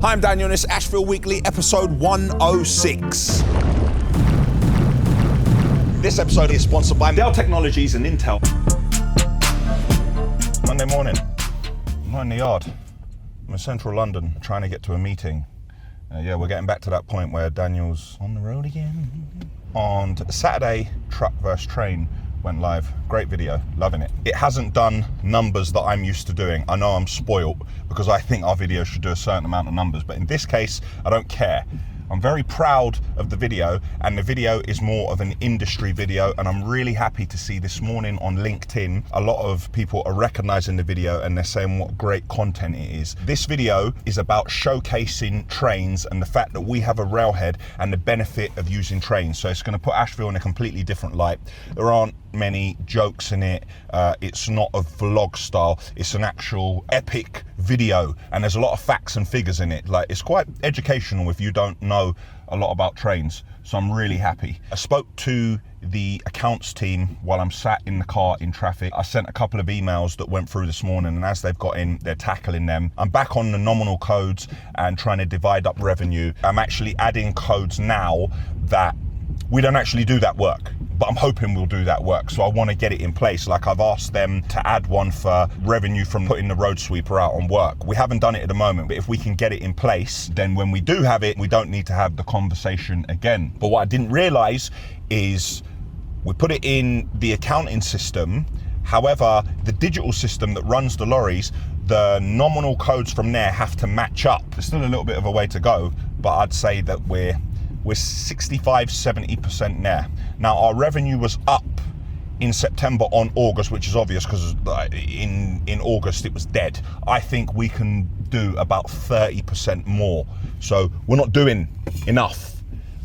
Hi, I'm Daniel and it's Ashville Weekly, episode 106. This episode is sponsored by Dell Technologies and Intel. Monday morning, I'm not in the yard. I'm in central London trying to get to a meeting. We're getting back to that point where Daniel's on the road again. On Saturday, Truck vs Train went live. Great video, loving it. It hasn't done numbers that I'm used to doing. I know I'm spoilt because I think our video should do a certain amount of numbers, but in this case, I don't care. I'm very proud of the video, and the video is more of an industry video, and I'm really happy to see this morning on LinkedIn, a lot of people are recognizing the video and they're saying what great content it is. This video is about showcasing trains and the fact that we have a railhead and the benefit of using trains. So it's going to put Ashville in a completely different light. There aren't many jokes in it. It's not a vlog style. It's an actual epic video, and there's a lot of facts and figures in it. Like, it's quite educational if you don't know a lot about trains. So I'm really happy. I spoke to the accounts team while I'm sat in the car in traffic. I sent a couple of emails that went through this morning, and as they've got in, they're tackling them. I'm back on the nominal codes and trying to divide up revenue. I'm actually adding codes now that we don't actually do that work, but I'm hoping we'll do that work. So I want to get it in place. Like, I've asked them to add one for revenue from putting the road sweeper out on work. We haven't done it at the moment, but if we can get it in place, then when we do have it, we don't need to have the conversation again. But what I didn't realize is we put it in the accounting system. However, the digital system that runs the lorries, the nominal codes from there have to match up. There's still a little bit of a way to go, but I'd say that we're 65-70% there. Now, our revenue was up in September on August, which is obvious because in August it was dead. I think we can do about 30% more. So we're not doing enough,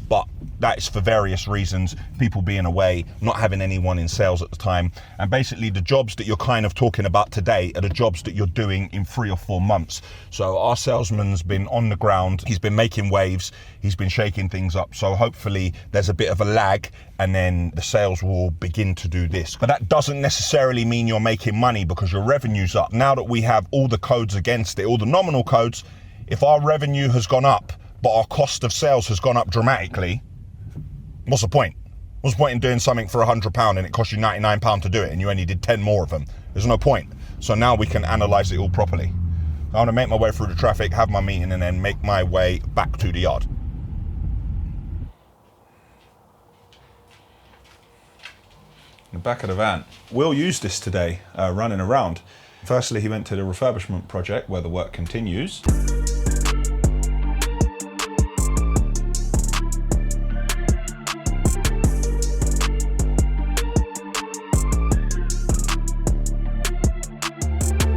but that is for various reasons. People being away, not having anyone in sales at the time. And basically the jobs that you're kind of talking about today are the jobs that you're doing in 3 or 4 months. So our salesman's been on the ground. He's been making waves. He's been shaking things up. So hopefully there's a bit of a lag and then the sales will begin to do this. But that doesn't necessarily mean you're making money because your revenue's up. Now that we have all the codes against it, all the nominal codes, if our revenue has gone up, but our cost of sales has gone up dramatically, what's the point? What's the point in doing something for £100 and it costs you £99 to do it and you only did 10 more of them? There's no point. So now we can analyze it all properly. I want to make my way through the traffic, have my meeting, and then make my way back to the yard. The back of the van. Will used this today, running around. Firstly, he went to the refurbishment project where the work continues.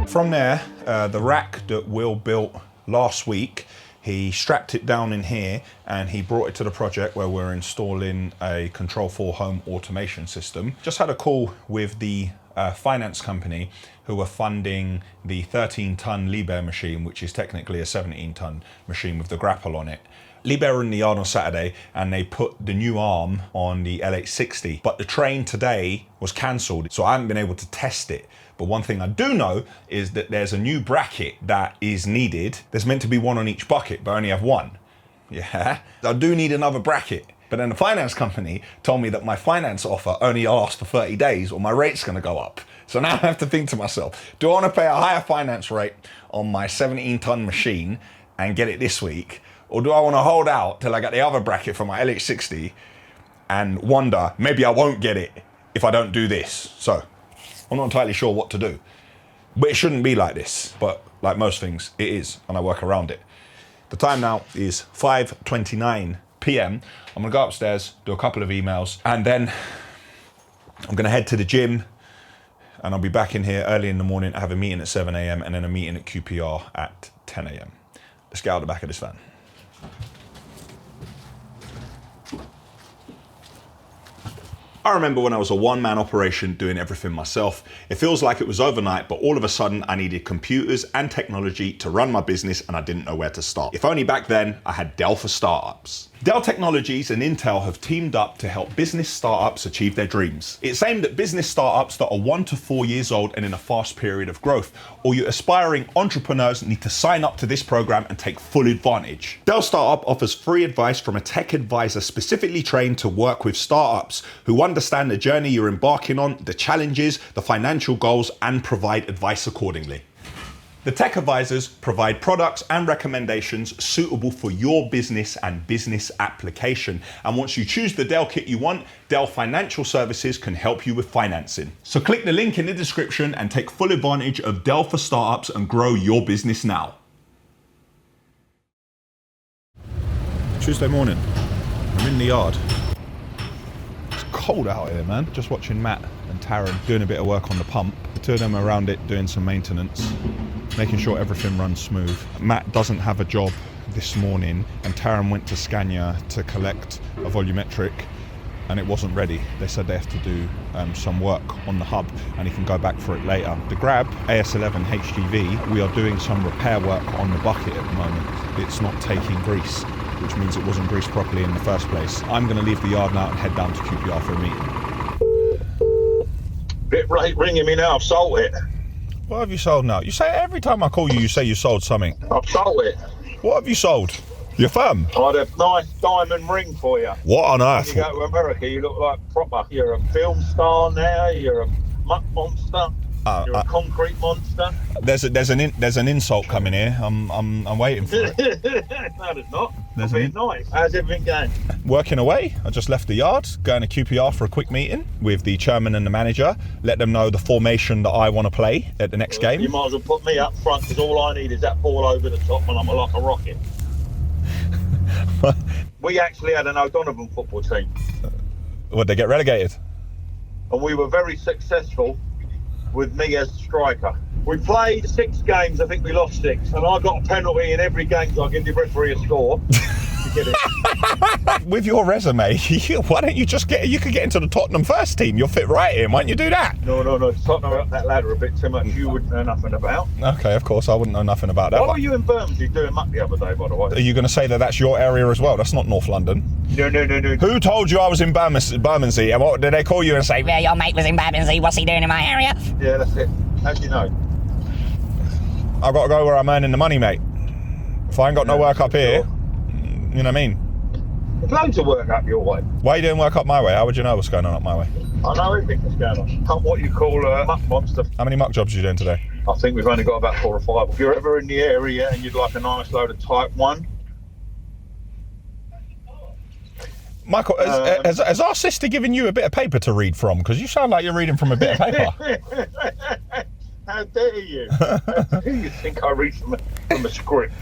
From there, the rack that Will built last week, he strapped it down in here and he brought it to the project where we're installing a Control 4 home automation system. Just had a call with the finance company who were funding the 13-ton Liebherr machine, which is technically a 17-ton machine with the grapple on it. Liebherr were in the yard on Saturday and they put the new arm on the LH60, but the train today was cancelled, so I haven't been able to test it. But one thing I do know is that there's a new bracket that is needed. There's meant to be one on each bucket, but I only have one. Yeah, I do need another bracket. But then the finance company told me that my finance offer only lasts for 30 days or my rate's gonna go up. So now I have to think to myself, do I wanna pay a higher finance rate on my 17-ton machine and get it this week? Or do I wanna hold out till I get the other bracket for my LH60 and wonder, maybe I won't get it if I don't do this? So I'm not entirely sure what to do. But it shouldn't be like this. But like most things, it is, and I work around it. The time now is 5:29 p.m. I'm gonna go upstairs, do a couple of emails, and then I'm gonna head to the gym, and I'll be back in here early in the morning. I have a meeting at 7 a.m. and then a meeting at QPR at 10 a.m. Let's get out the back of this van. I remember when I was a one-man operation doing everything myself. It feels like it was overnight, but all of a sudden I needed computers and technology to run my business and I didn't know where to start. If only back then I had Dell for startups. Dell Technologies and Intel have teamed up to help business startups achieve their dreams. It's aimed at business startups that are 1 to 4 years old and in a fast period of growth. All you aspiring entrepreneurs need to sign up to this program and take full advantage. Dell Startup offers free advice from a tech advisor specifically trained to work with startups who understand the journey you're embarking on, the challenges, the financial goals, and provide advice accordingly. The tech advisors provide products and recommendations suitable for your business and business application. And once you choose the Dell kit you want, Dell Financial Services can help you with financing. So click the link in the description and take full advantage of Dell for Startups and grow your business now. Tuesday morning, I'm in the yard. It's cold out here, man. Just watching Matt and Taryn doing a bit of work on the pump. The two of them are around it doing some maintenance, making sure everything runs smooth. Matt doesn't have a job this morning, and Taryn went to Scania to collect a volumetric, and it wasn't ready. They said they have to do some work on the hub, and he can go back for it later. The Grab AS11 HGV, we are doing some repair work on the bucket at the moment. It's not taking grease, which means it wasn't greased properly in the first place. I'm going to leave the yard now and head down to QPR for a meeting. Bit late ringing me now, I've sold it. What have you sold now? You say every time I call you, you say you sold something. I've sold it. What have you sold? Your firm? I had a nice diamond ring for you. What on earth? When you go to America, you look like proper. You're a film star now, you're a muck monster, you're a concrete monster. There's an insult coming here. I'm waiting for it. No, there's not. That's nice. How's everything going? Working away. I just left the yard, going to QPR for a quick meeting with the chairman and the manager. Let them know the formation that I want to play at the next game. You might as well put me up front, because all I need is that ball over the top and I'm like a rocket. We actually had an O'Donovan football team. Would they get relegated? And we were very successful with me as striker. We played 6 games, I think we lost 6, and I got a penalty in every game, so I give the referee a score to get it. With your resume, why don't you just you could get into the Tottenham first team? You'll fit right in, why don't you do that? No, Tottenham up that ladder a bit too much, you wouldn't know nothing about. Okay, of course, I wouldn't know nothing about that. Why were you in Bermondsey doing muck the other day, by the way? Are you going to say that that's your area as well? That's not North London. No. Who told you I was in Bermondsey? And what did they call you and say, yeah, your mate was in Bermondsey, what's he doing in my area? Yeah, that's it. How do you know? I've got to go where I'm earning the money, mate. If I ain't got no work up here, you know what I mean? There's loads of work up your way. Why are you doing work up my way? How would you know what's going on up my way? I know everything that's going on. I'm what you call a muck monster. How many muck jobs are you doing today? I think we've only got about 4 or 5. If you're ever in the area and you'd like a nice load of type 1. Michael, has our sister given you a bit of paper to read from? Because you sound like you're reading from a bit of paper. How dare you? How dare you think I read from a script?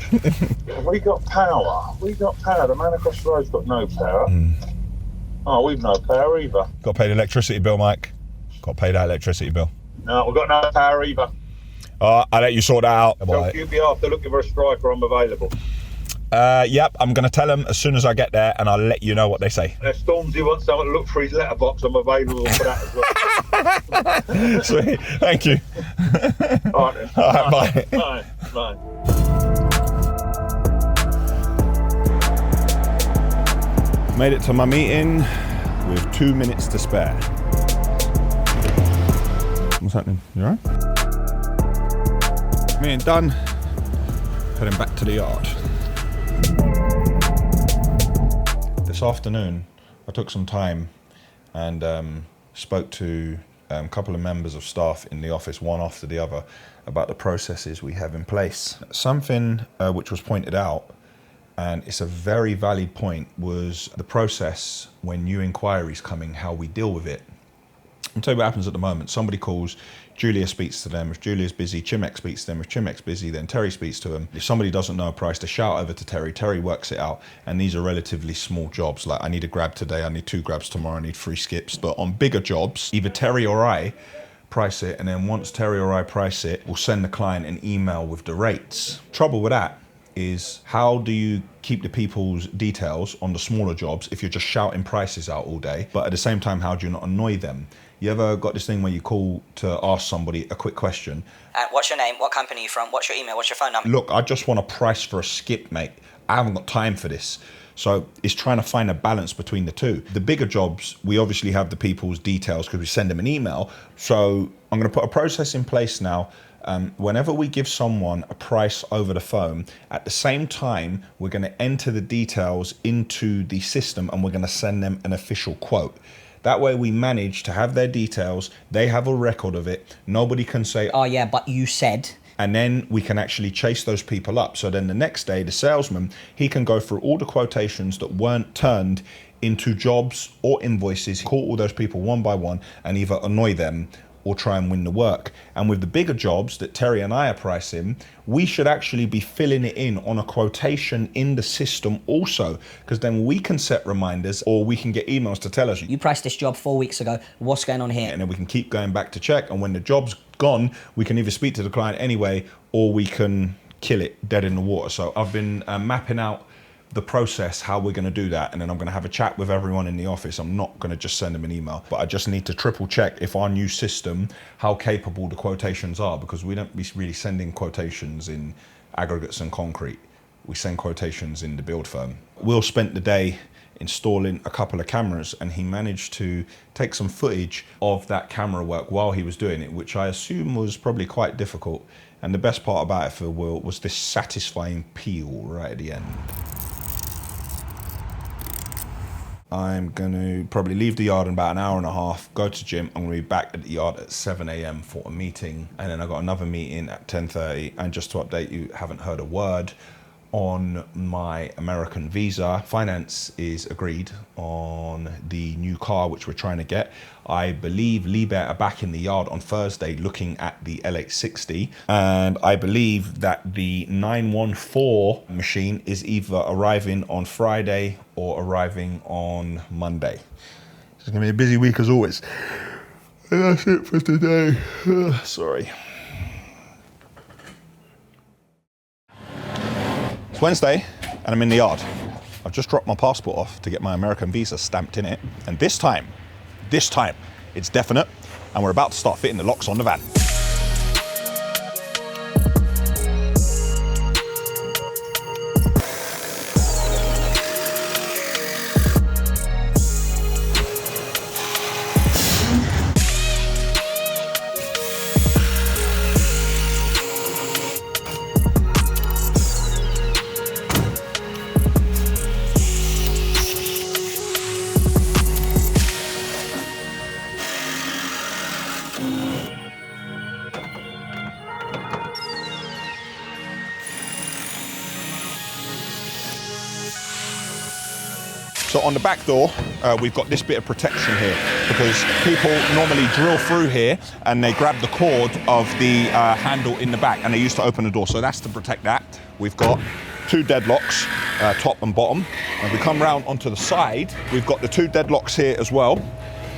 We got power. The man across the road's got no power. Oh, we've no power either. Got to pay the electricity bill, Mike. Got to pay that electricity bill. No, we've got no power either. I'll let you sort that out. So you'll be after looking for a striker, I'm available. Yep, I'm going to tell them as soon as I get there, and I'll let you know what they say. If Stormzy wants someone to look for his letterbox, I'm available for that as well. Sweet, thank you. All right, then. All right, bye. Bye. Made it to my meeting with 2 minutes to spare. What's happening? You all right? Meeting done. Heading back to the yard. This afternoon, I took some time and spoke to a couple of members of staff in the office, one after the other, about the processes we have in place. Something which was pointed out, and it's a very valid point, was the process when new inquiries come in, how we deal with it. I'll tell you what happens at the moment. Somebody calls, Julia speaks to them. If Julia's busy, Chimek speaks to them. If Chimek's busy, then Terry speaks to them. If somebody doesn't know a price, they shout over to Terry. Terry works it out. And these are relatively small jobs. Like, I need a grab today, I need 2 grabs tomorrow, I need 3 skips. But on bigger jobs, either Terry or I price it, and then once Terry or I price it, we'll send the client an email with the rates. Trouble with that is, how do you keep the people's details on the smaller jobs if you're just shouting prices out all day? But at the same time, how do you not annoy them? You ever got this thing where you call to ask somebody a quick question? What's your name? What company are you from? What's your email? What's your phone number? Look, I just want a price for a skip, mate. I haven't got time for this. So it's trying to find a balance between the two. The bigger jobs, we obviously have the people's details because we send them an email. So I'm going to put a process in place now. Whenever we give someone a price over the phone, at the same time, we're going to enter the details into the system and we're going to send them an official quote. That way we manage to have their details. They have a record of it. Nobody can say, oh yeah, but you said. And then we can actually chase those people up. So then the next day, the salesman, he can go through all the quotations that weren't turned into jobs or invoices, call all those people one by one and either annoy them or try and win the work. And with the bigger jobs that Terry and I are pricing, we should actually be filling it in on a quotation in the system also, because then we can set reminders or we can get emails to tell us, you priced this job 4 weeks ago, what's going on here? And then we can keep going back to check. And when the job's gone, we can either speak to the client anyway, or we can kill it dead in the water. So I've been mapping out the process, how we're going to do that, and then I'm going to have a chat with everyone in the office. I'm not going to just send them an email, but I just need to triple check if our new system, how capable the quotations are, because we don't be really sending quotations in aggregates and concrete. We send quotations in the build firm. Will spent the day installing a couple of cameras, and he managed to take some footage of that camera work while he was doing it, which I assume was probably quite difficult. And the best part about it for Will was this satisfying peel right at the end. I'm going to probably leave the yard in about an hour and a half, go to gym. I'm going to be back at the yard at 7 a.m. for a meeting. And then I've got another meeting at 10:30. And just to update you, haven't heard a word on my American visa. Finance is agreed on the new car, which we're trying to get. I believe Liebert are back in the yard on Thursday looking at the LH60. And I believe that the 914 machine is either arriving on Friday or arriving on Monday. It's gonna be a busy week as always. And that's it for today. Sorry. It's Wednesday and I'm in the yard. I've just dropped my passport off to get my American visa stamped in it. And this time, it's definite, and we're about to start fitting the locks on the van. So on the back door, we've got this bit of protection here because people normally drill through here and they grab the cord of the handle in the back and they used to open the door. So that's to protect that. We've got two deadlocks, top and bottom. And we come round onto the side, we've got the two deadlocks here as well.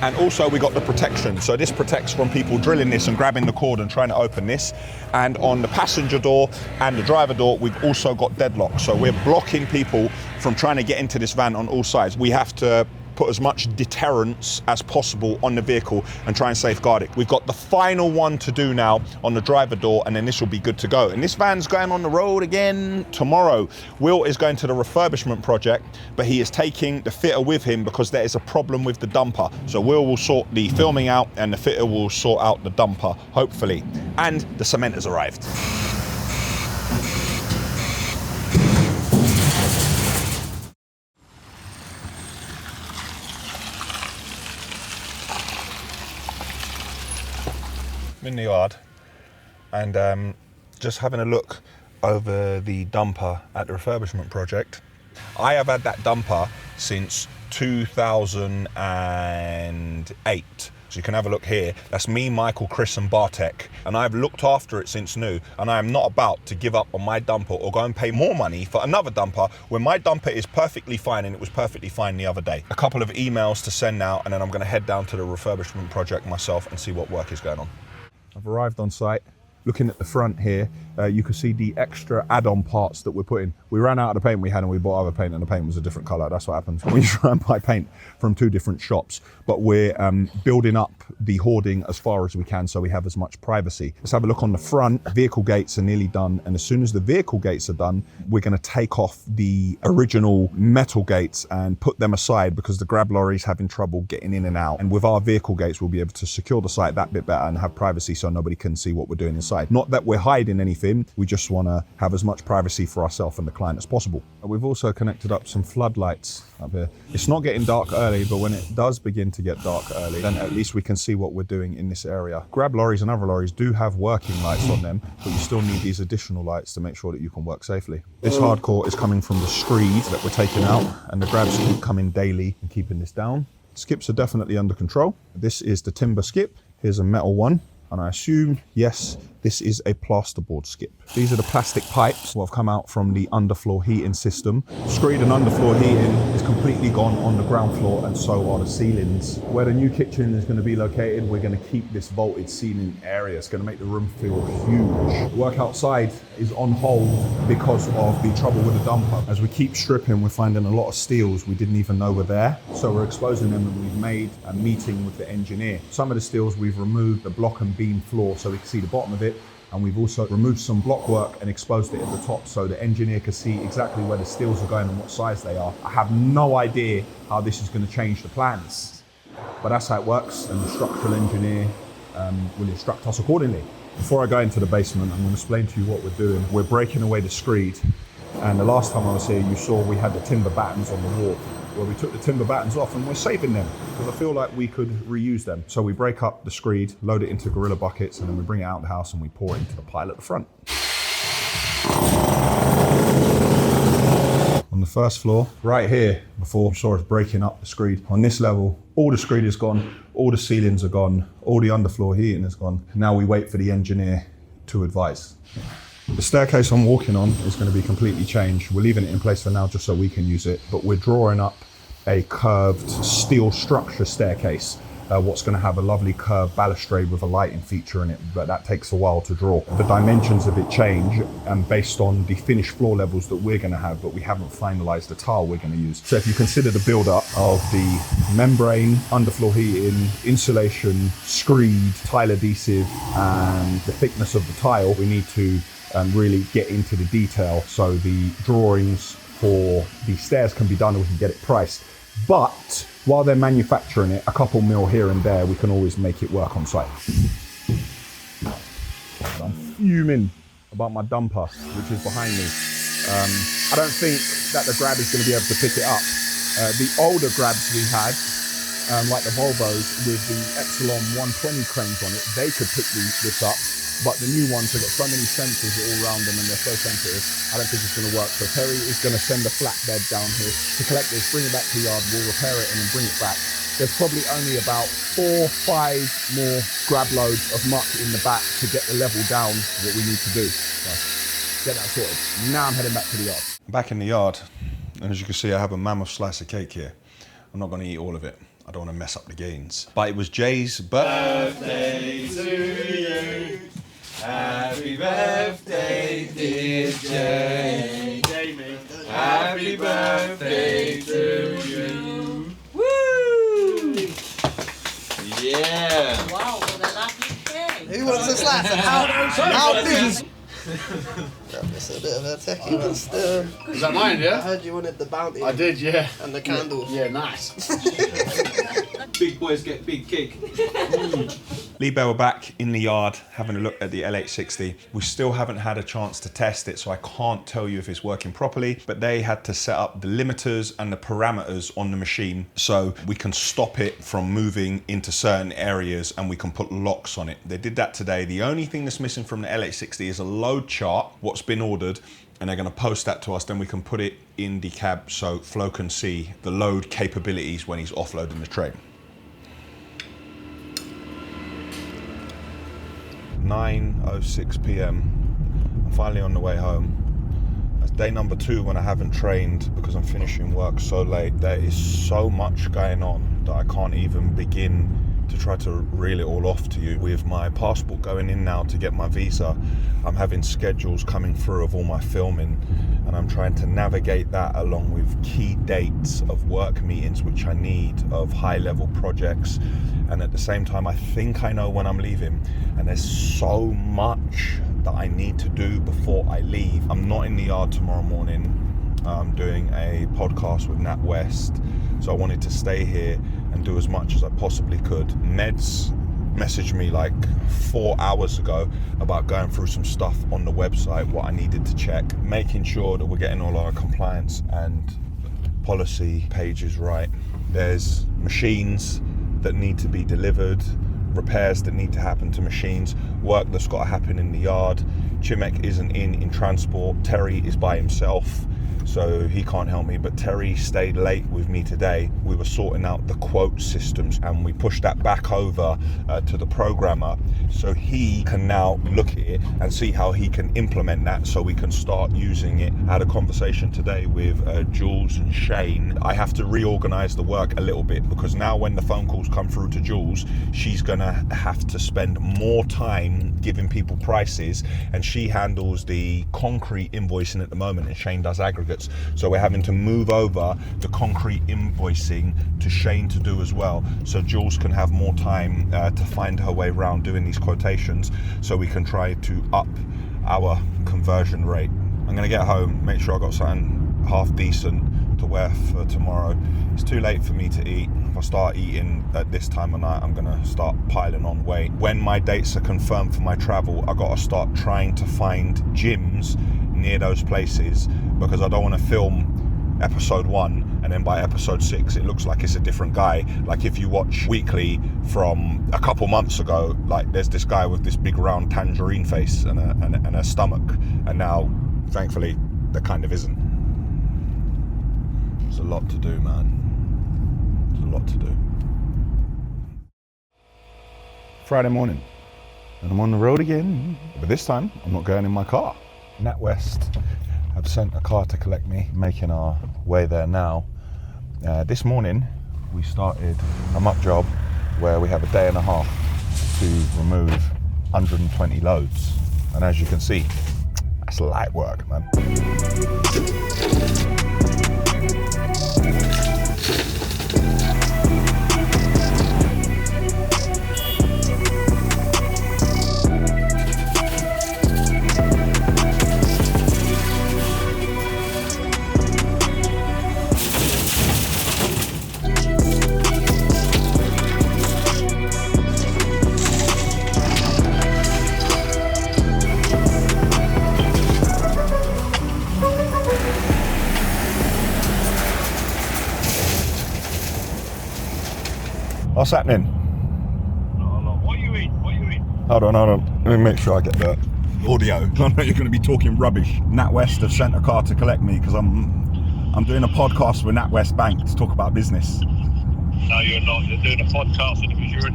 And also we got the protection. So this protects from people drilling this and grabbing the cord and trying to open this. And on the passenger door and the driver door, we've also got deadlocks. So we're blocking people from trying to get into this van on all sides. We have to put as much deterrence as possible on the vehicle and try and safeguard it. We've got the final one to do now on the driver door, and then this will be good to go. And this van's going on the road again tomorrow. Will is going to the refurbishment project, but he is taking the fitter with him because there is a problem with the dumper. So Will will sort the filming out and the fitter will sort out the dumper, hopefully. And the cement has arrived. I'm in the yard and just having a look over the dumper at the refurbishment project. I have had that dumper since 2008. So you can have a look here. That's me, Michael, Chris and Bartek. And I've looked after it since new. And I am not about to give up on my dumper or go and pay more money for another dumper when my dumper is perfectly fine and it was perfectly fine the other day. A couple of emails to send now and then I'm gonna head down to the refurbishment project myself and see what work is going on. I've arrived on site. Looking at the front here, you can see the extra add-on parts that we're putting. We ran out of the paint we had and we bought other paint, and the paint was a different color. That's what happens when you try and buy paint from 2 different shops. But we're building up the hoarding as far as we can so we have as much privacy. Let's have a look on the front. Vehicle gates are nearly done, and as soon as the vehicle gates are done, we're going to take off the original metal gates and put them aside because the grab lorry's having trouble getting in and out. And with our vehicle gates, we'll be able to secure the site that bit better and have privacy so nobody can see what we're doing inside. Not that we're hiding anything, we just want to have as much privacy for ourselves and the client as possible. We've also connected up some floodlights up here. It's not getting dark early, but when it does begin to get dark early, then at least we can see what we're doing in this area. Grab lorries and other lorries do have working lights on them, but you still need these additional lights to make sure that you can work safely. This hardcore is coming from the screed that we're taking out, and the grabs keep coming daily and keeping this down. Skips are definitely under control. This is the timber skip. Here's a metal one. And I assume, yes, this is a plasterboard skip. These are the plastic pipes that have come out from the underfloor heating system. Screed and underfloor heating is completely gone on the ground floor, and so are the ceilings. Where the new kitchen is going to be located, we're going to keep this vaulted ceiling area. It's going to make the room feel huge. Work outside is on hold because of the trouble with the dumper. As we keep stripping, we're finding a lot of steels we didn't even know were there. So we're exposing them, and we've made a meeting with the engineer. Some of the steels we've removed the block and beam floor so we can see the bottom of it. And we've also removed some block work and exposed it at the top so the engineer can see exactly where the steels are going and what size they are. I have no idea how this is going to change the plans, but that's how it works, and the structural engineer will instruct us accordingly. Before I go into the basement, I'm going to explain to you what we're doing. We're breaking away the screed, and the last time I was here, you saw we had the timber battens on the wall. Well, we took the timber battens off and we're saving them because I feel like we could reuse them. So we break up the screed, load it into gorilla buckets, and then we bring it out of the house and we pour it into the pile at the front. On the first floor, right here, before you saw us breaking up the screed, on this level, all the screed is gone, all the ceilings are gone, all the underfloor heating is gone. Now we wait for the engineer to advise. The staircase I'm walking on is going to be completely changed. We're leaving it in place for now just so we can use it, but we're drawing up a curved steel structure staircase. What's going to have a lovely curved balustrade with a lighting feature in it, but that takes a while to draw. The dimensions of it change based on the finished floor levels that we're going to have, but we haven't finalized the tile we're going to use. So if you consider the build-up of the membrane, underfloor heating, insulation, screed, tile adhesive, and the thickness of the tile, we need to really get into the detail so the drawings for the stairs can be done and we can get it priced. But while they're manufacturing it, a couple mil here and there, we can always make it work on site. I'm fuming about my dumper, which is behind me. I don't think that the grab is going to be able to pick it up. The older grabs we had, like the Volvos with the Epsilon 120 cranes on it, they could pick this up. But the new ones have got so many sensors all around them and they're so sensitive, I don't think it's going to work. So Terry is going to send a flatbed down here to collect this, bring it back to the yard, we'll repair it and then bring it back. There's probably only about 4 or 5 more grab loads of muck in the back to get the level down what we need to do. So get that sorted. Now I'm heading back to the yard. Back in the yard, and as you can see, I have a mammoth slice of cake here. I'm not going to eat all of it. I don't want to mess up the gains. But it was Jay's birthday to you. Happy birthday, dear Jay. Jamie. Happy birthday to you. Woo! Yeah. Wow, what a lovely cake. Who wants a slice? How big is It's a bit of a techie, but still. Is that mine, yeah? I heard you wanted the bounty. I did, yeah. And the candles. Yeah, nice. Big boys get big cake. Lee Bell are back in the yard having a look at the LH60. We still haven't had a chance to test it, so I can't tell you if it's working properly, but they had to set up the limiters and the parameters on the machine so we can stop it from moving into certain areas and we can put locks on it. They did that today. The only thing that's missing from the LH60 is a load chart, what's been ordered, and they're going to post that to us, then we can put it in the cab so Flo can see the load capabilities when he's offloading the tray. 9:06 p.m. I'm finally on the way home. That's day number 2 when I haven't trained because I'm finishing work so late. There is so much going on that I can't even begin to try to reel it all off to you. With my passport going in now to get my visa, I'm having schedules coming through of all my filming, and I'm trying to navigate that along with key dates of work meetings which I need, of high level projects, and at the same time I think I know when I'm leaving, and there's so much that I need to do before I leave. I'm not in the yard tomorrow morning. I'm doing a podcast with Nat West, so I wanted to stay here and do as much as I possibly could. Meds messaged me like 4 hours ago about going through some stuff on the website, what I needed to check, making sure that we're getting all our compliance and policy pages right. There's machines that need to be delivered, repairs that need to happen to machines, work that's got to happen in the yard. Chimek isn't in transport. Terry is by himself, so he can't help me, but Terry stayed late with me today. We were sorting out the quote systems, and we pushed that back over to the programmer, so he can now look at it and see how he can implement that so we can start using it. I had a conversation today with Jules and Shane. I have to reorganize the work a little bit, because now when the phone calls come through to Jules, she's gonna have to spend more time giving people prices, and she handles the concrete invoicing at the moment and Shane does aggregates. So we're having to move over the concrete invoicing to Shane to do as well, so Jules can have more time to find her way around doing these quotations, so we can try to up our conversion rate. I'm gonna get home, make sure I got something half decent to wear for tomorrow. It's too late for me to eat. If I start eating at this time of night, I'm gonna start piling on weight. When my dates are confirmed for my travel, I gotta start trying to find gyms near those places, because I don't want to film episode 1 and then by episode 6 it looks like it's a different guy. Like if you watch Weekly from a couple months ago, like there's this guy with this big round tangerine face and a stomach, and now thankfully there kind of isn't. There's a lot to do, man. There's a lot to do. Friday morning and I'm on the road again, but this time I'm not going in my car. Nat West have sent a car to collect me, making our way there now. This morning we started a muck job where we have a day and a half to remove 120 loads, and as you can see, that's light work, man. What's happening? What are you eating? Hold on. Let me make sure I get the audio. I know you're going to be talking rubbish. Nat West have sent a car to collect me because I'm doing a podcast with Nat West Bank to talk about business. No, you're not. You're doing a podcast because you're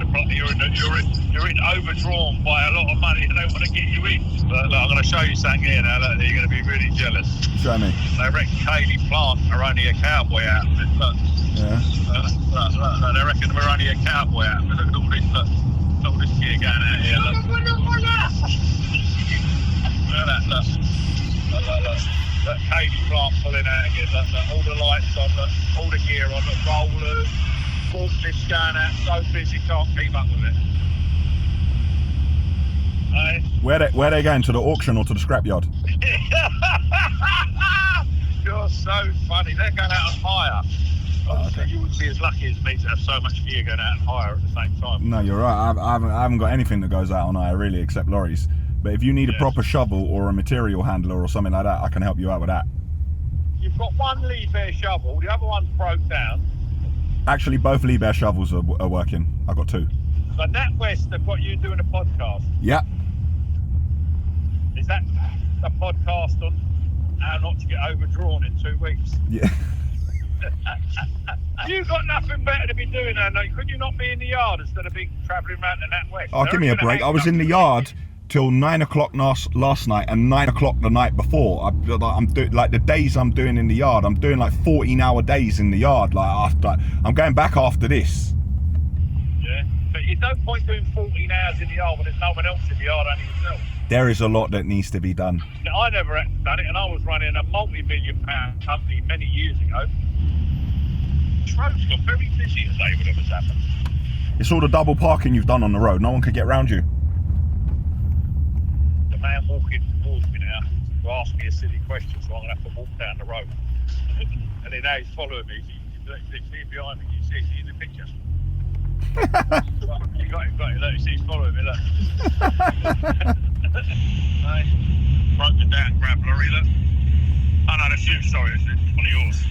in overdrawn by a lot of money and they want to get you in. Look, I'm going to show you something here now. Look, you're going to be really jealous. Show me. They reckon Cayley Plant are only a cowboy outfit. Look. Yeah. Look, they reckon we're only a cowboy outfit. Look at all this. Look all this gear going out here. Look. Look at that. Look. Look, Cayley Plant pulling out again. Look, all the lights on. Look, all the gear on. Look, rollers. Forklifts going out, so busy, can't keep up with it. Where are they going, to the auction or to the scrapyard? You're so funny. They're going out on hire. Okay. You wouldn't be as lucky as me to have so much gear going out on hire at the same time. No, you're right. I haven't got anything that goes out on hire really, except lorries. But if you need a proper shovel or a material handler or something like that, I can help you out with that. You've got one Liebherr shovel. The other one's broke down. Actually, both Liebherr shovels are working. I've got 2. So Nat West have got you doing a podcast. Yeah. Is that a podcast on how not to get overdrawn in 2 weeks? Yeah. You've got nothing better to be doing now. Couldn't you not be in the yard instead of being travelling around to Nat West? Oh, give me a break. I was in the yard till 9 o'clock last night and 9 o'clock the night before. I'm doing like the days I'm doing in the yard. I'm doing like 14-hour days in the yard. Like I'm going back after this. Yeah, but It's no point doing 14 hours in the yard when there's no one else in the yard, only yourself. There is a lot that needs to be done. Now, I never had done it, and I was running a multi-million-pound company many years ago. This road's got very busy today, whatever's happened. It's all the double parking you've done on the road. No one could get round you. The man walking towards me now to ask me a silly question, so I'm going to have to walk down the road. And then now he's following me. He's behind me. You see in the pictures. You got it. Look, you see he's following me. Look. Nice. Broken down grab lorry. Look. Oh no, that's you. Sorry, it's one of yours.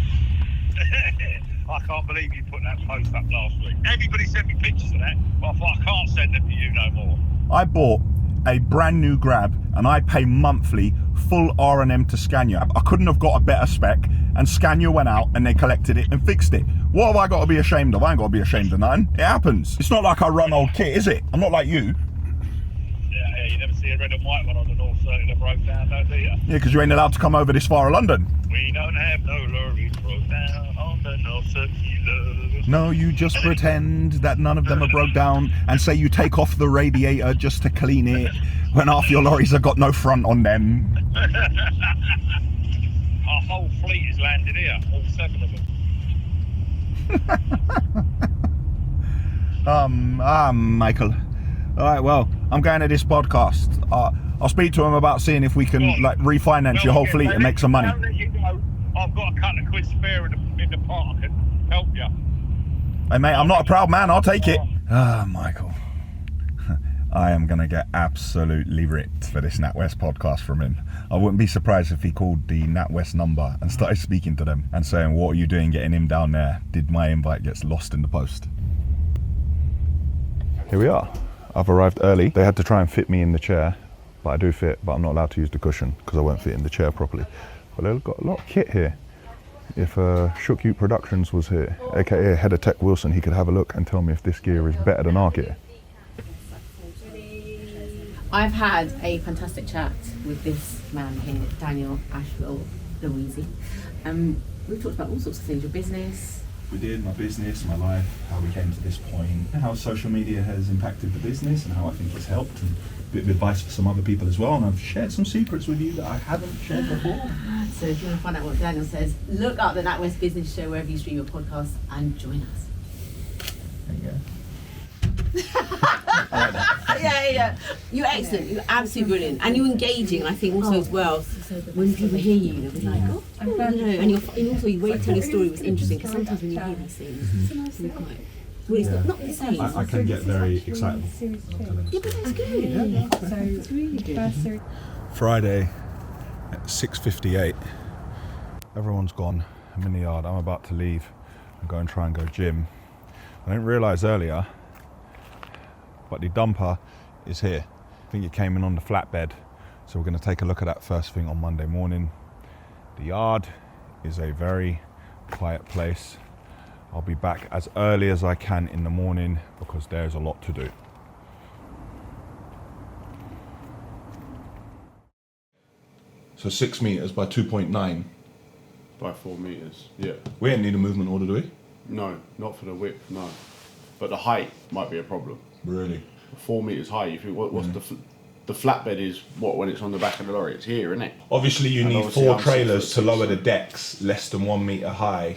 I can't believe you put that post up last week. Everybody sent me pictures of that, but I thought I can't send them to you no more. I bought a brand new Grab and I pay monthly full R&M to Scania. I couldn't have got a better spec, and Scania went out and they collected it and fixed it. What have I got to be ashamed of? I ain't got to be ashamed of nothing. It happens. It's not like I run old kit, is it? I'm not like you. Yeah, you never see a red and white one on the North Circular that broke down, though, do you? Yeah, because you ain't allowed to come over this far of London. We don't have no lorries broke down on the North Circular. No, you just pretend that none of them are broke down and say you take off the radiator just to clean it when half your lorries have got no front on them. Our whole fleet is landed here, all 7 of them. Michael. All right, well, I'm going to this podcast. I'll speak to him about seeing if we can refinance your whole fleet and make some money. I'll let you go. I've got a couple of quid spare in the park and help you. Hey, mate, I'm not a proud man. I'll take it. Michael. I am going to get absolutely ripped for this NatWest podcast from him. I wouldn't be surprised if he called the NatWest number and started speaking to them and saying, what are you doing getting him down there? Did my invite get lost in the post? Here we are. I've arrived early. They had to try and fit me in the chair, but I do fit, but I'm not allowed to use the cushion because I won't fit in the chair properly. But they've got a lot of kit here. If Shook You Productions was here, aka Head of Tech Wilson, he could have a look and tell me if this gear is better than our gear. I've had a fantastic chat with this man here, Daniel Ashville LOUISY. We've talked about all sorts of things, your business. We did, my business, my life, how we came to this point, how social media has impacted the business and how I think it's helped, and a bit of advice for some other people as well. And I've shared some secrets with you that I haven't shared before. So if you want to find out what Daniel says, look up the NatWest Business Show wherever you stream your podcast and join us. There you go. Yeah. You're excellent. You're absolutely brilliant, and you're engaging. And I think also as well, when people hear you, they'll be like, "Oh, you know." And also your way to tell your story was interesting, because sometimes when you hear these things, you're quite. Well, it's not the same. I can get very excitable. Yeah, but that's good. So it's really good. Friday at 6:58. Everyone's gone. I'm in the yard. I'm about to leave and go and try and go gym. I didn't realise earlier, but the dumper is here. I think it came in on the flatbed, so we're going to take a look at that first thing on Monday morning. The yard is a very quiet place. I'll be back as early as I can in the morning because there's a lot to do. So 6 meters by 2.9. By 4 meters, yeah. We ain't need a movement order, do we? No, not for the width, no. But the height might be a problem. Really? 4 meters high. You think what's the flatbed is what when it's on the back of the lorry? It's here, isn't it? Obviously, you need 4 trailers to lower the decks less than 1 meter high,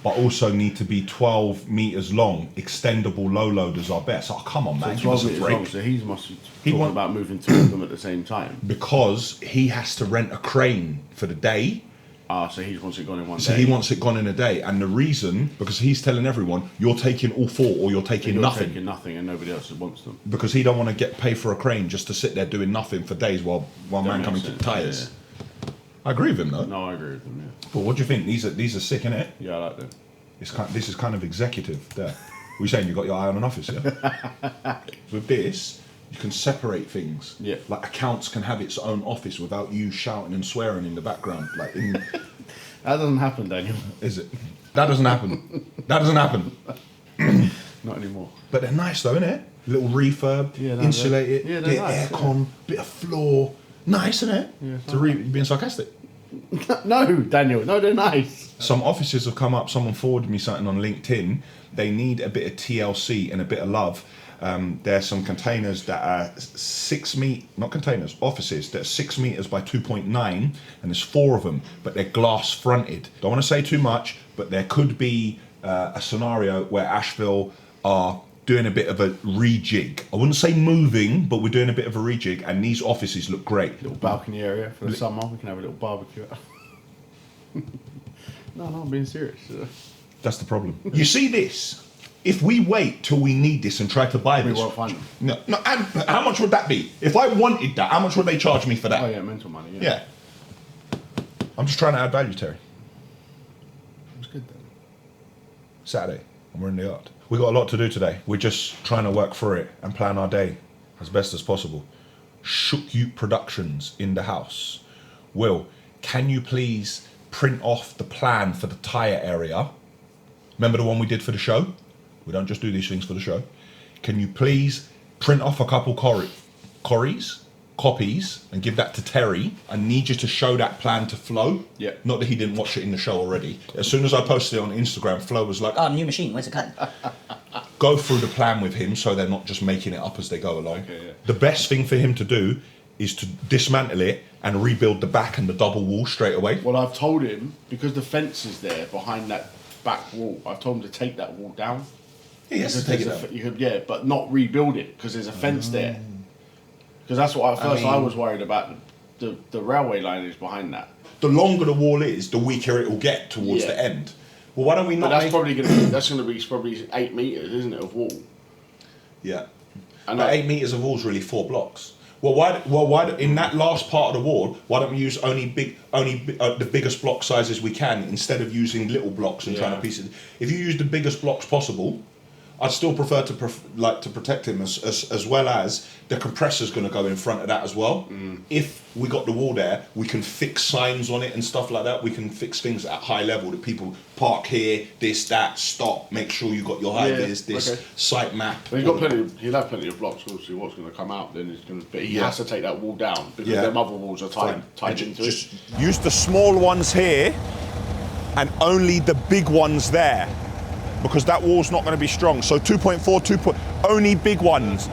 but also need to be 12 meters long. Extendable low loaders are best. Oh, come on, man. So 12 meters long. So he must be talking about moving 2 of them at the same time. Because he has to rent a crane for the day. So he wants it gone in one day. So he wants it gone in a day. And the reason, because he's telling everyone, you're taking all 4 or you're taking nothing. You're taking nothing and nobody else wants them. Because he don't want to get paid for a crane just to sit there doing nothing for days while one man coming to the tyres. Yeah. I agree with him though. No, I agree with him, yeah. But what do you think? These are sick, innit? Yeah, I like them. This is kind of executive there. We're saying you got your eye on an office, yeah? With this, you can separate things. Yeah. Like accounts can have its own office without you shouting and swearing in the background. Like in That doesn't happen, Daniel. Is it? That doesn't happen. That doesn't happen. Not anymore. But they're nice though, innit? Little refurb, insulated, bit of aircon, bit of floor. Nice, innit? Yeah, You being sarcastic? No, Daniel. No, they're nice. Some offices have come up, someone forwarded me something on LinkedIn. They need a bit of TLC and a bit of love. There's some containers that are offices that are 6 meters by 2.9, and there's 4 of them, but they're glass fronted. Don't want to say too much, but there could be a scenario where Ashville are doing a bit of a rejig. I wouldn't say moving, but we're doing a bit of a rejig, and these offices look great. Little balcony area for the summer. We can have a little barbecue. No, I'm being serious. That's the problem. You see this? If we wait till we need this and try to buy We this, won't find them. no, and how much would that be? If I wanted that, how much would they charge me for that? Oh yeah, mental money. Yeah. Yeah. I'm just trying to add value, Terry. It's good then. Saturday, and we're in the yard. We got a lot to do today. We're just trying to work through it and plan our day as best as possible. Shook Ute Productions in the house. Will, can you please print off the plan for the tyre area? Remember the one we did for the show? We don't just do these things for the show. Can you please print off a couple copies, and give that to Terry? I need you to show that plan to Flo. Yeah. Not that he didn't watch it in the show already. As soon as I posted it on Instagram, Flo was like, Oh, new machine, where's it cut? go through the plan with him so they're not just making it up as they go along. Okay, yeah. The best thing for him to do is to dismantle it and rebuild the back and the double wall straight away. Well, I've told him, because the fence is there behind that back wall, I've told him to take that wall down. He has to take it down. You could, yeah, but not rebuild it, because there's a fence there. Because that's what I was worried about. The railway line is behind that. The longer the wall is, the weaker it will get towards the end. Well, why don't we not? But that's probably going to be probably 8 meters, isn't it, of wall? Yeah. And but 8 meters of wall is really 4 blocks. Well, why in that last part of the wall? Why don't we use the biggest block sizes we can instead of using little blocks and trying to piece it? If you use the biggest blocks possible, I'd still prefer to protect him as well as the compressor's going to go in front of that as well. If we got the wall there, we can fix signs on it and stuff like that. We can fix things at high level that people park here, this, that, stop, make sure you got your high vis, this, site map. But he'll have plenty of blocks. We'll see what's going to come out. Then it's going to. But he has to take that wall down because them other walls are tied into it. Use the small ones here, and only the big ones there, because that wall's not going to be strong. So 2.4, only big ones.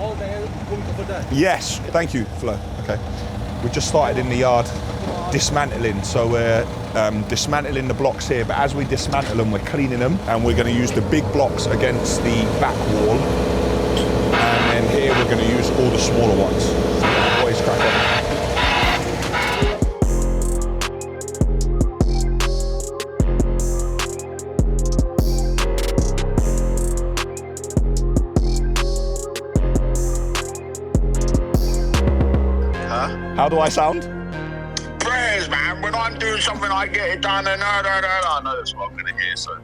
Yes, thank you, Flo. Okay, we just started in the yard dismantling. So we're dismantling the blocks here, but as we dismantle them, we're cleaning them, and we're going to use the big blocks against the back wall, and then here we're going to use all the smaller ones. Always crack on. How do I sound? Prayers, man. When I'm doing something, I get it done, and I know that's what I'm going to hear. So,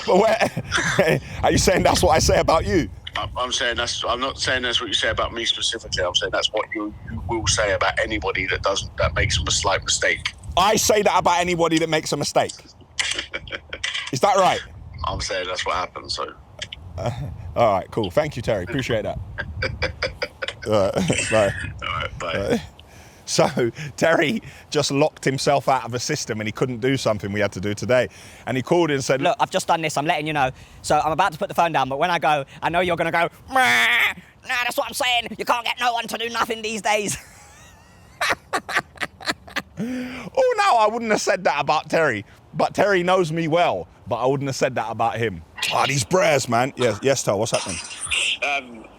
But where are you saying that's what I say about you? I'm saying that's. I'm not saying that's what you say about me specifically. I'm saying that's what you will say about anybody that makes a slight mistake. I say that about anybody that makes a mistake. Is that right? I'm saying that's what happens. So. All right, cool. Thank you, Terry. Appreciate that. Bye. All right, bye. So Terry just locked himself out of a system and he couldn't do something we had to do today. And he called in and said, Look, I've just done this, I'm letting you know. So I'm about to put the phone down, but when I go, I know you're going to go, nah, that's what I'm saying. You can't get no one to do nothing these days. oh no, I wouldn't have said that about Terry. But Terry knows me well, but I wouldn't have said that about him. These prayers, man. Yes, Tel, what's happening?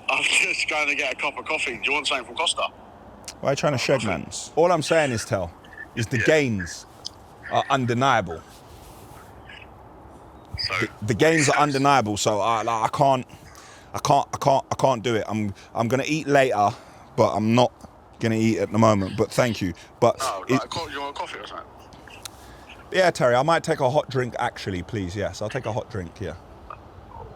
I'm just going to get a cup of coffee. Do you want something from Costa? Why are you trying to shed, man? All I'm saying is, Tel, is the gains are undeniable. So the gains are undeniable, so I can't do it. I'm gonna eat later, but I'm not gonna eat at the moment. But thank you. But you want coffee or something? Yeah, Terry, I might take a hot drink actually, please. Yes, I'll take a hot drink. Yeah.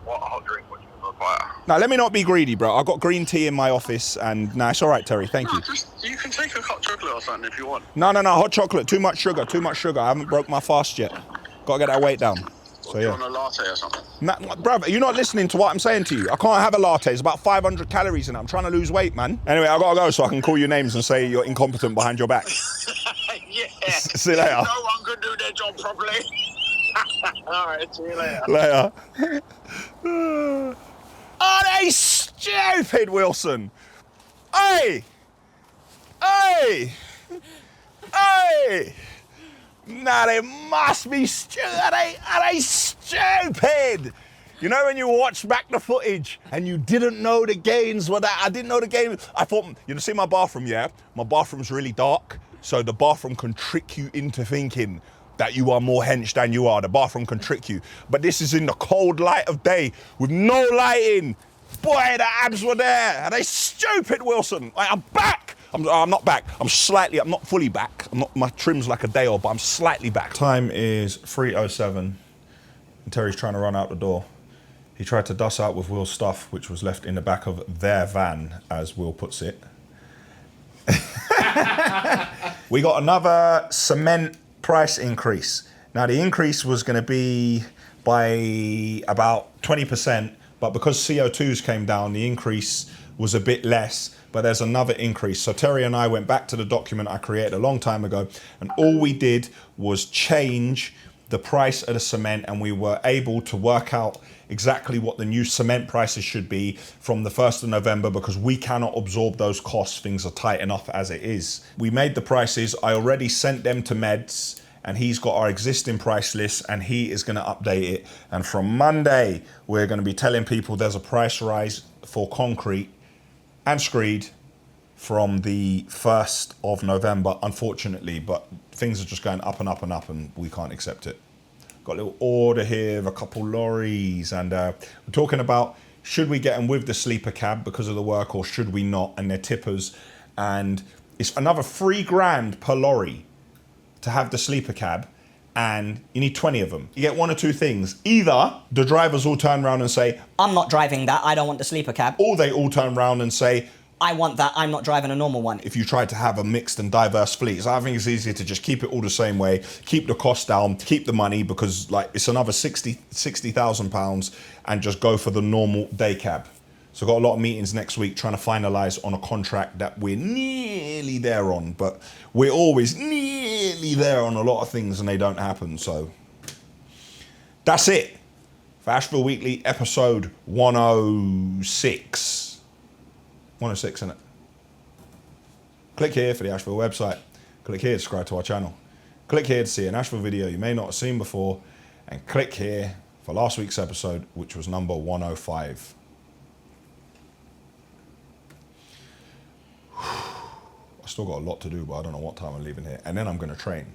What hot drink would you require? Now let me not be greedy, bro. I've got green tea in my office, and it's all right, Terry. Thank you. You can take a hot chocolate or something if you want. No, hot chocolate. Too much sugar. I haven't broke my fast yet. Got to get that weight down. So you want a latte or something? Bruv, you're not listening to what I'm saying to you. I can't have a latte. It's about 500 calories in it. I'm trying to lose weight, man. Anyway, I gotta go so I can call you names and say you're incompetent behind your back. Yeah. See you later. No one can do their job properly. All right, see you later. Later. Are they stupid, Wilson? Hey! Hey! Hey! Now they must be are they stupid? You know when you watch back the footage and you didn't know the gains were that, I didn't know the game. I thought, you know, see my bathroom, yeah? My bathroom's really dark, so the bathroom can trick you into thinking that you are more hench than you are. The bathroom can trick you. But this is in the cold light of day with no lighting. Boy, the abs were there. Are they stupid, Wilson? I'm back. I'm not back. I'm not fully back. My trim's like a day old, but I'm slightly back. Time is 3:07 and Terry's trying to run out the door. He tried to dust out with Will's stuff, which was left in the back of their van, as Will puts it. We got another cement price increase. Now the increase was going to be by about 20%, but because CO2s came down, the increase was a bit less, but there's another increase. So Terry and I went back to the document I created a long time ago, and all we did was change the price of the cement, and we were able to work out exactly what the new cement prices should be from the 1st of November, because we cannot absorb those costs. Things are tight enough as it is. We made the prices. I already sent them to Meds, and he's got our existing price list, and he is going to update it. And from Monday, we're going to be telling people there's a price rise for concrete and screed from the 1st of November, unfortunately, but things are just going up and up and up, and we can't accept it. Got a little order here of a couple lorries, and we're talking about should we get them with the sleeper cab because of the work, or should we not? And they're tippers, and it's another $3,000 per lorry to have the sleeper cab, and you need 20 of them. You get one or two things. Either the drivers all turn around and say, I'm not driving that, I don't want the sleeper cab. Or they all turn around and say, I want that, I'm not driving a normal one. If you try to have a mixed and diverse fleet, so I think it's easier to just keep it all the same way, keep the cost down, keep the money, because like it's another £60,000, and just go for the normal day cab. So I've got a lot of meetings next week trying to finalise on a contract that we're nearly there on, but we're always nearly there on a lot of things and they don't happen. So that's it for Ashville Weekly episode 106. 106, isn't it? Click here for the Ashville website. Click here to subscribe to our channel. Click here to see an Ashville video you may not have seen before. And click here for last week's episode, which was number 105. I still got a lot to do, but I don't know what time I'm leaving here. And then I'm going to train.